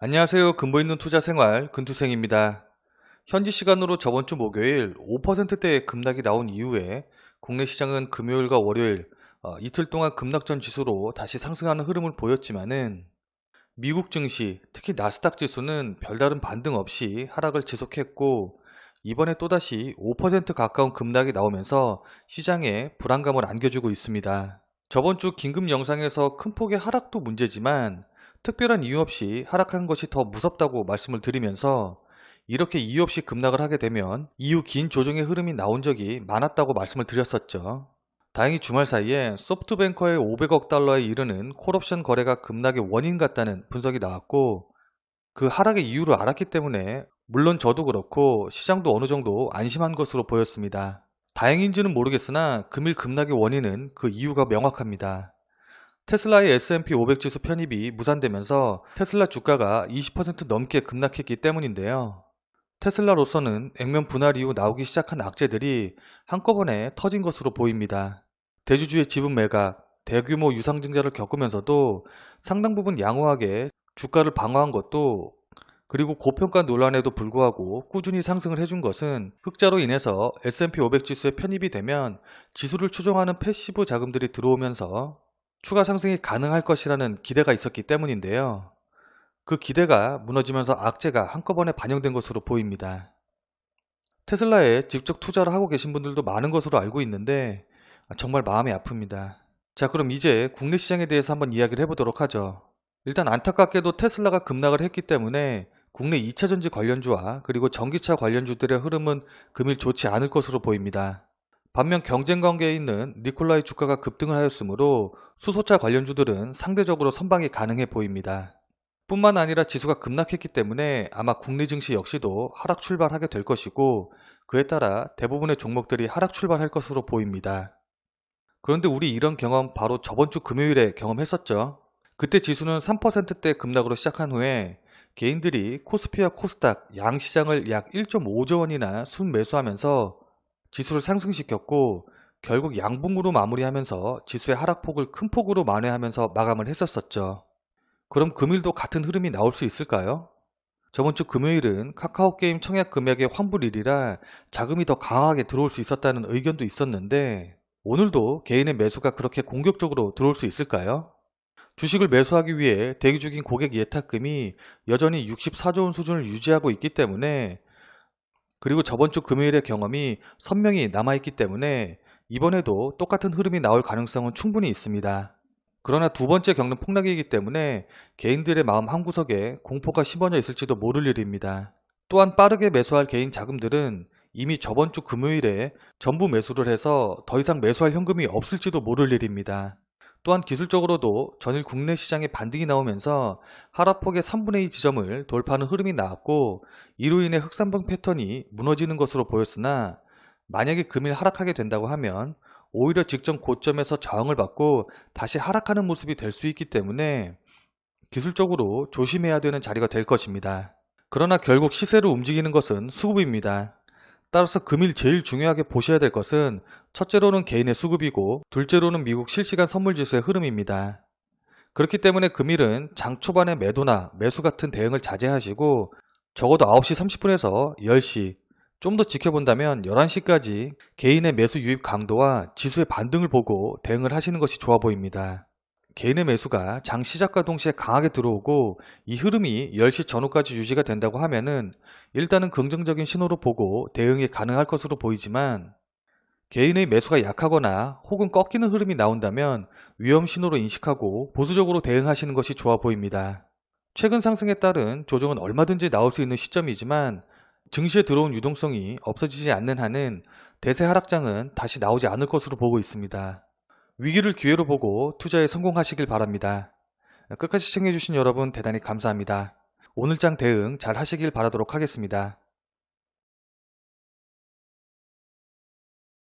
안녕하세요. 근본 있는 투자 생활 근투생입니다. 현지 시간으로 저번 주 목요일 5%대의 급락이 나온 이후에 국내 시장은 금요일과 월요일 이틀 동안 급락전 지수로 다시 상승하는 흐름을 보였지만은 미국 증시, 특히 나스닥 지수는 별다른 반등 없이 하락을 지속했고 이번에 또다시 5% 가까운 급락이 나오면서 시장에 불안감을 안겨주고 있습니다. 저번 주 긴급 영상에서 큰 폭의 하락도 문제지만 특별한 이유 없이 하락한 것이 더 무섭다고 말씀을 드리면서 이렇게 이유 없이 급락을 하게 되면 이후 긴 조정의 흐름이 나온 적이 많았다고 말씀을 드렸었죠. 다행히 주말 사이에 소프트뱅커의 500억 달러에 이르는 콜옵션 거래가 급락의 원인 같다는 분석이 나왔고 그 하락의 이유를 알았기 때문에 물론 저도 그렇고 시장도 어느 정도 안심한 것으로 보였습니다. 다행인지는 모르겠으나 금일 급락의 원인은 그 이유가 명확합니다. 테슬라의 S&P 500 지수 편입이 무산되면서 테슬라 주가가 20% 넘게 급락했기 때문인데요. 테슬라로서는 액면 분할 이후 나오기 시작한 악재들이 한꺼번에 터진 것으로 보입니다. 대주주의 지분 매각, 대규모 유상증자를 겪으면서도 상당 부분 양호하게 주가를 방어한 것도 그리고 고평가 논란에도 불구하고 꾸준히 상승을 해준 것은 흑자로 인해서 S&P 500 지수에 편입이 되면 지수를 추종하는 패시브 자금들이 들어오면서 추가 상승이 가능할 것이라는 기대가 있었기 때문인데요. 그 기대가 무너지면서 악재가 한꺼번에 반영된 것으로 보입니다. 테슬라에 직접 투자를 하고 계신 분들도 많은 것으로 알고 있는데 정말 마음이 아픕니다. 자, 그럼 이제 국내 시장에 대해서 한번 이야기를 해보도록 하죠. 일단 안타깝게도 테슬라가 급락을 했기 때문에 국내 2차전지 관련주와 그리고 전기차 관련주들의 흐름은 금일 좋지 않을 것으로 보입니다. 반면 경쟁 관계에 있는 니콜라이 주가가 급등을 하였으므로 수소차 관련주들은 상대적으로 선방이 가능해 보입니다. 뿐만 아니라 지수가 급락했기 때문에 아마 국내 증시 역시도 하락 출발하게 될 것이고 그에 따라 대부분의 종목들이 하락 출발할 것으로 보입니다. 그런데 우리 이런 경험 바로 저번 주 금요일에 경험했었죠. 그때 지수는 3%대 급락으로 시작한 후에 개인들이 코스피와 코스닥 양시장을 약 1.5조 원이나 순매수하면서 지수를 상승시켰고 결국 양봉으로 마무리하면서 지수의 하락폭을 큰 폭으로 만회하면서 마감을 했었었죠. 그럼 금일도 같은 흐름이 나올 수 있을까요? 저번 주 금요일은 카카오게임 청약 금액의 환불일이라 자금이 더 강하게 들어올 수 있었다는 의견도 있었는데 오늘도 개인의 매수가 그렇게 공격적으로 들어올 수 있을까요? 주식을 매수하기 위해 대기 중인 고객 예탁금이 여전히 64조 원 수준을 유지하고 있기 때문에 그리고 저번 주 금요일의 경험이 선명히 남아있기 때문에 이번에도 똑같은 흐름이 나올 가능성은 충분히 있습니다. 그러나 두 번째 겪는 폭락이기 때문에 개인들의 마음 한구석에 공포가 심어져 있을지도 모를 일입니다. 또한 빠르게 매수할 개인 자금들은 이미 저번 주 금요일에 전부 매수를 해서 더 이상 매수할 현금이 없을지도 모를 일입니다. 또한 기술적으로도 전일 국내 시장에 반등이 나오면서 하락폭의 3분의 2 지점을 돌파하는 흐름이 나왔고 이로 인해 흑산봉 패턴이 무너지는 것으로 보였으나 만약에 금일 하락하게 된다고 하면 오히려 직전 고점에서 저항을 받고 다시 하락하는 모습이 될 수 있기 때문에 기술적으로 조심해야 되는 자리가 될 것입니다. 그러나 결국 시세를 움직이는 것은 수급입니다. 따라서 금일 제일 중요하게 보셔야 될 것은 첫째로는 개인의 수급이고 둘째로는 미국 실시간 선물지수의 흐름입니다. 그렇기 때문에 금일은 장 초반에 매도나 매수 같은 대응을 자제하시고 적어도 9시 30분에서 10시 좀 더 지켜본다면 11시까지 개인의 매수 유입 강도와 지수의 반등을 보고 대응을 하시는 것이 좋아 보입니다. 개인의 매수가 장 시작과 동시에 강하게 들어오고 이 흐름이 10시 전후까지 유지가 된다고 하면은 일단은 긍정적인 신호로 보고 대응이 가능할 것으로 보이지만 개인의 매수가 약하거나 혹은 꺾이는 흐름이 나온다면 위험 신호로 인식하고 보수적으로 대응하시는 것이 좋아 보입니다. 최근 상승에 따른 조정은 얼마든지 나올 수 있는 시점이지만 증시에 들어온 유동성이 없어지지 않는 한은 대세 하락장은 다시 나오지 않을 것으로 보고 있습니다. 위기를 기회로 보고 투자에 성공하시길 바랍니다. 끝까지 시청해주신 여러분 대단히 감사합니다. 오늘 장 대응 잘 하시길 바라도록 하겠습니다.